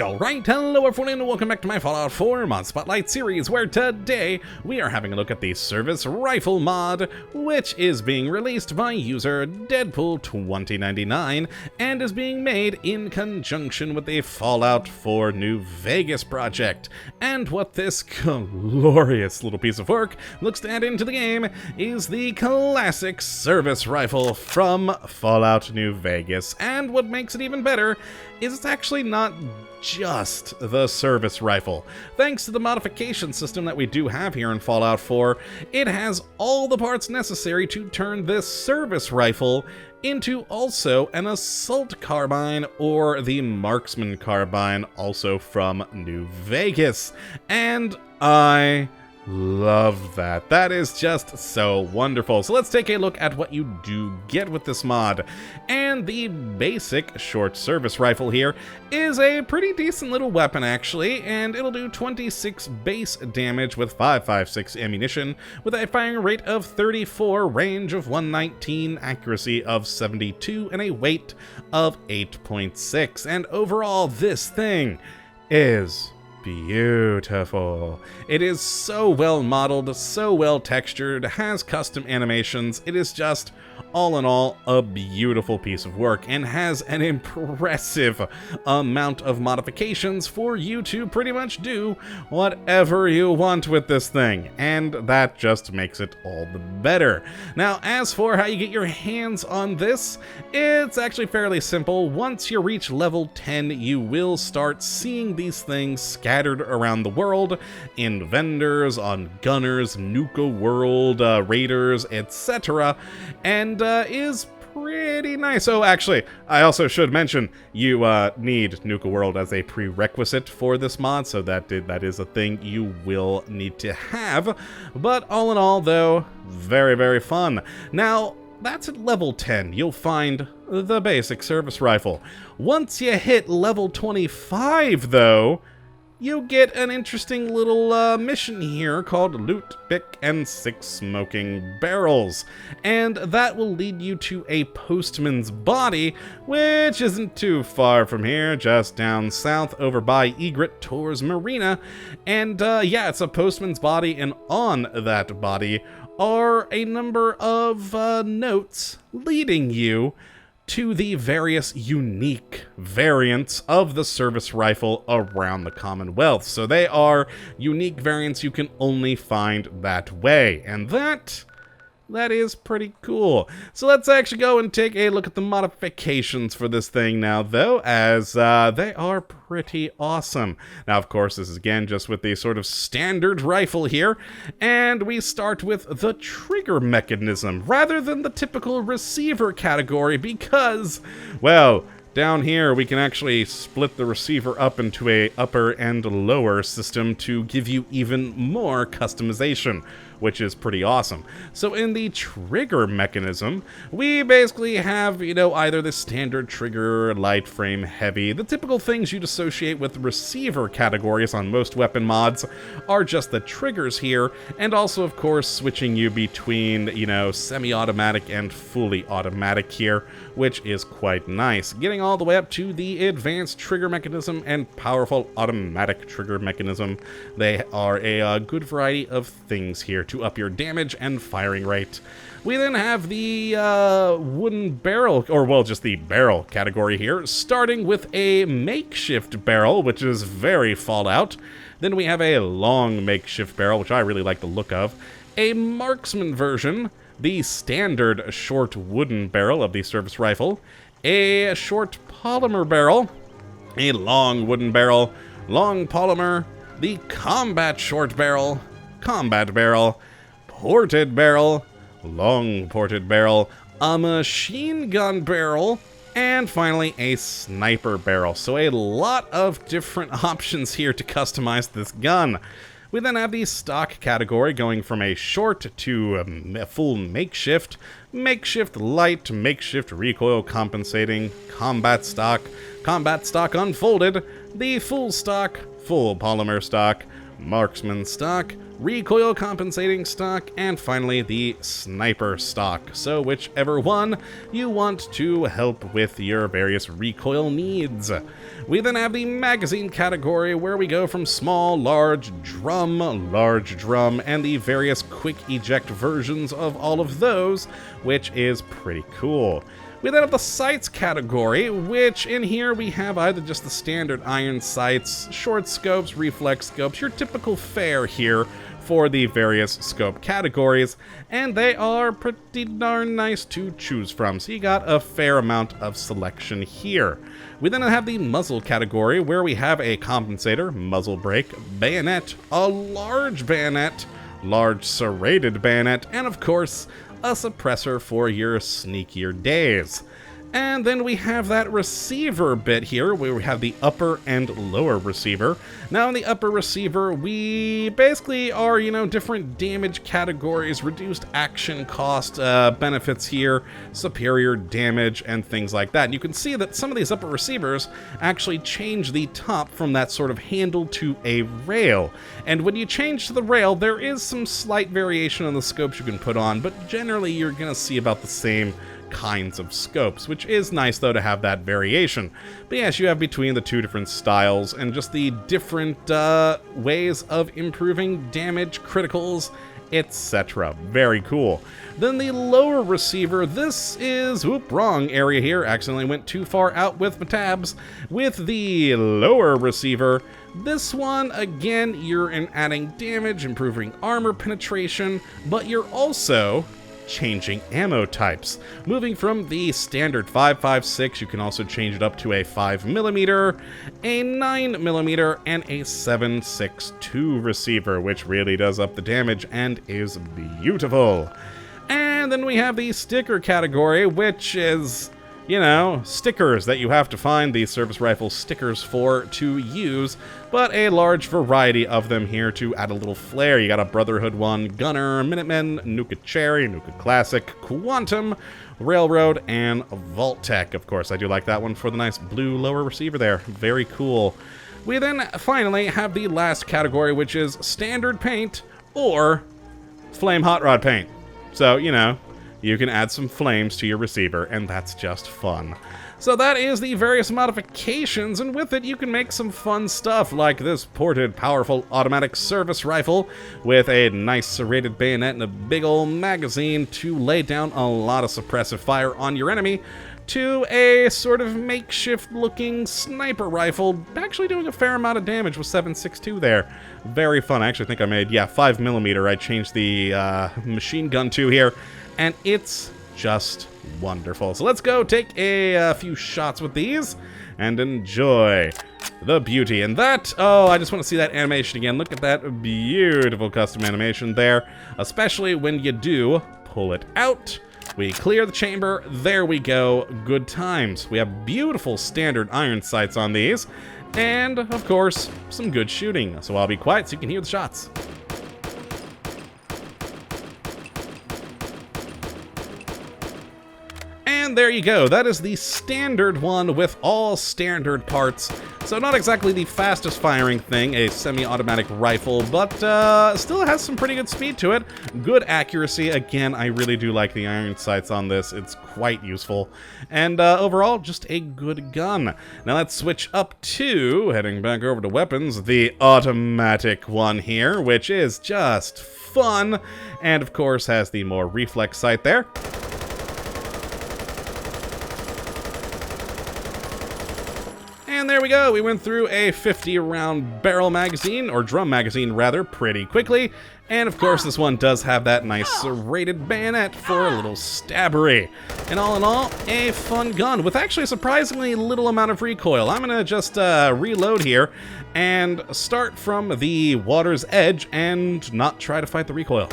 Alright, hello everyone and welcome back to my Fallout 4 Mod Spotlight series, where today we are having a look at the Service Rifle mod, which is being released by user Deadpool2099 and is being made in conjunction with the Fallout 4 New Vegas project. And what this glorious little piece of work looks to add into the game is the classic Service Rifle from Fallout New Vegas. And what makes it even better is it's actually not just the service rifle. Thanks to the modification system that we do have here in Fallout 4, it has all the parts necessary to turn this service rifle into also an assault carbine or the marksman carbine, also from New Vegas. And I love that. That is just so wonderful. So let's take a look at what you do get with this mod. And the basic short service rifle here is a pretty decent little weapon actually, and it'll do 26 base damage with 5.56 ammunition, with a firing rate of 34, range of 119, accuracy of 72, and a weight of 8.6. And overall, this thing is beautiful. It is so well modeled, so well textured, has custom animations. It is just, all in all, a beautiful piece of work, and has an impressive amount of modifications for you to pretty much do whatever you want with this thing, and that just makes it all the better. Now, as for how you get your hands on this, it's actually fairly simple. Once you reach level 10, you will start seeing these things scattered around the world in vendors, on gunners, Nuka World, raiders, etc., and is pretty nice. Oh, actually, I also should mention you need Nuka World as a prerequisite for this mod, so that is a thing you will need to have. But all in all, though, very, very fun. Now, that's at level 10. You'll find the basic service rifle. Once you hit level 25, though, you get an interesting little mission here called Loot, Pick, and 6 Smoking Barrels. And that will lead you to a postman's body, which isn't too far from here, just down south over by Egret Tours Marina. And yeah, it's a postman's body, and on that body are a number of notes leading you to the various unique variants of the service rifle around the Commonwealth. So they are unique variants you can only find that way, and that is pretty cool. So let's actually go and take a look at the modifications for this thing now, though, as they are pretty awesome. Now, of course, this is again just with the sort of standard rifle here, and we start with the trigger mechanism rather than the typical receiver category because, well, down here, we can actually split the receiver up into a upper and lower system to give you even more customization, which is pretty awesome. So in the trigger mechanism, we basically have, either the standard trigger, light frame, heavy. The typical things you'd associate with receiver categories on most weapon mods are just the triggers here, and also, of course, switching you between, semi-automatic and fully automatic here, which is quite nice. Getting all the way up to the advanced trigger mechanism and powerful automatic trigger mechanism. They are a good variety of things here to up your damage and firing rate. We then have the wooden barrel, or well, just the barrel category here, starting with a makeshift barrel, which is very Fallout. Then we have a long makeshift barrel, which I really like the look of. A marksman version, the standard short wooden barrel of the service rifle, a short polymer barrel, a long wooden barrel, long polymer, the combat short barrel, combat barrel, ported barrel, long ported barrel, a machine gun barrel, and finally a sniper barrel. So a lot of different options here to customize this gun. We then have the stock category going from a short to a full makeshift, makeshift light, makeshift recoil compensating, combat stock unfolded, the full stock, full polymer stock, marksman stock, recoil compensating stock, and finally the sniper stock. So whichever one you want to help with your various recoil needs. We then have the magazine category where we go from small, large drum, and the various quick eject versions of all of those, which is pretty cool. We then have the sights category, which in here we have either just the standard iron sights, short scopes, reflex scopes, your typical fare here for the various scope categories, and they are pretty darn nice to choose from, so you got a fair amount of selection here. We then have the muzzle category, where we have a compensator, muzzle brake, bayonet, a large bayonet, large serrated bayonet, and of course, a suppressor for your sneakier days. And then we have that receiver bit here, where we have the upper and lower receiver. Now in the upper receiver, we basically are, different damage categories, reduced action cost benefits here, superior damage, and things like that. And you can see that some of these upper receivers actually change the top from that sort of handle to a rail. And when you change to the rail, there is some slight variation on the scopes you can put on, but generally you're going to see about the same kinds of scopes, which is nice though to have that variation. But yes, you have between the two different styles and just the different ways of improving damage, criticals, etc. Very cool. Then the lower receiver, this is, wrong area here, accidentally went too far out with my tabs. With the lower receiver, this one, again, you're adding damage, improving armor penetration, but you're also changing ammo types. Moving from the standard 5.56, you can also change it up to a 5mm, a 9mm, and a 7.62 receiver, which really does up the damage and is beautiful. And then we have the sticker category, which is, stickers that you have to find the service rifle stickers for to use, but a large variety of them here to add a little flair. You got a Brotherhood one, Gunner, Minutemen, Nuka Cherry, Nuka Classic, Quantum, Railroad, and Vault-Tec. Of course, I do like that one for the nice blue lower receiver there. Very cool. We then finally have the last category, which is standard paint or flame hot rod paint. So, you can add some flames to your receiver, and that's just fun. So that is the various modifications, and with it you can make some fun stuff, like this ported, powerful automatic service rifle with a nice serrated bayonet and a big old magazine to lay down a lot of suppressive fire on your enemy, to a sort of makeshift-looking sniper rifle, actually doing a fair amount of damage with 7.62 there. Very fun. I actually think I made, 5mm. I changed the machine gun to here, and it's just wonderful. So let's go take a few shots with these and enjoy the beauty. And that, I just want to see that animation again. Look at that beautiful custom animation there, especially when you do pull it out. We clear the chamber. There we go. Good times. We have beautiful standard iron sights on these, and of course, some good shooting. So I'll be quiet so you can hear the shots. And there you go. That is the standard one with all standard parts. So not exactly the fastest firing thing, a semi-automatic rifle, but still has some pretty good speed to it. Good accuracy. Again, I really do like the iron sights on this. It's quite useful. And overall, just a good gun. Now let's switch up to, heading back over to weapons, the automatic one here, which is just fun. And of course has the more reflex sight there. And there we go, we went through a 50-round barrel magazine, or drum magazine rather, pretty quickly. And of course this one does have that nice serrated bayonet for a little stabbery. And all in all, a fun gun with actually a surprisingly little amount of recoil. I'm gonna just reload here and start from the water's edge and not try to fight the recoil.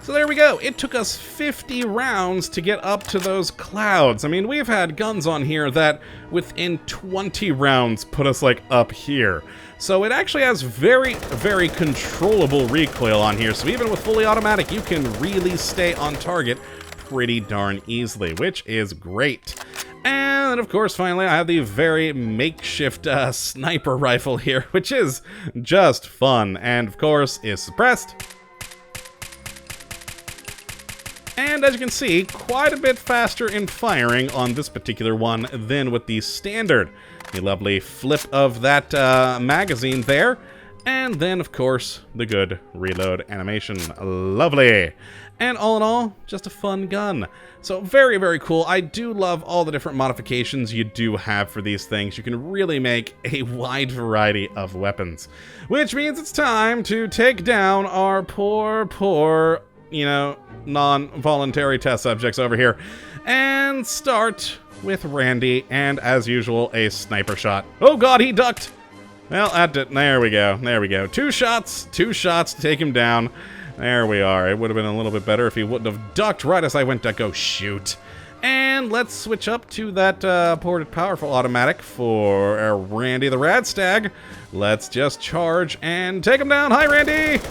So there we go. It took us 50 rounds to get up to those clouds. I mean, we've had guns on here that within 20 rounds put us like up here. So it actually has very, very controllable recoil on here. So even with fully automatic, you can really stay on target pretty darn easily, which is great. And, of course, finally, I have the very makeshift sniper rifle here, which is just fun, and, of course, is suppressed. And as you can see, quite a bit faster in firing on this particular one than with the standard. The lovely flip of that magazine there. And then, of course, the good reload animation. Lovely. And all in all, just a fun gun. So very, very cool. I do love all the different modifications you do have for these things. You can really make a wide variety of weapons. Which means it's time to take down our poor, you know, non-voluntary test subjects over here. And start with Randy, and as usual, a sniper shot. Oh god, he ducked! Well, there we go, there we go. Two shots to take him down. There we are. It would have been a little bit better if he wouldn't have ducked right as I went to go shoot. And let's switch up to that ported powerful automatic for Randy the Radstag. Let's just charge and take him down. Hi, Randy!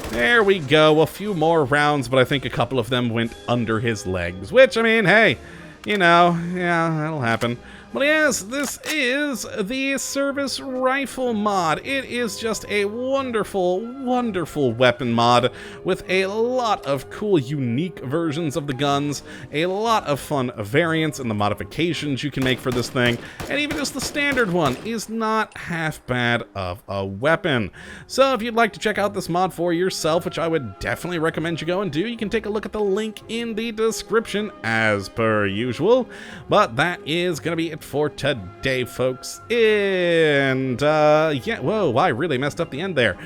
There we go. A few more rounds, but I think a couple of them went under his legs. Which, I mean, hey, you know, yeah, that'll happen. But yes, this is the service rifle mod. It is just a wonderful, wonderful weapon mod with a lot of cool, unique versions of the guns, a lot of fun variants and the modifications you can make for this thing, and even just the standard one is not half bad of a weapon. So if you'd like to check out this mod for yourself, which I would definitely recommend you go and do, you can take a look at the link in the description as per usual. But that is going to be it for today, folks. And yeah, whoa, I really messed up the end there.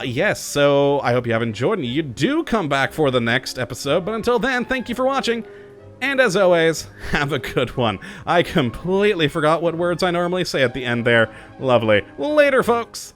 Yes, so I hope you have enjoyed, and you do come back for the next episode. But until then, thank you for watching, and as always, have a good one. I completely forgot what words I normally say at the end there. Lovely. Later, folks.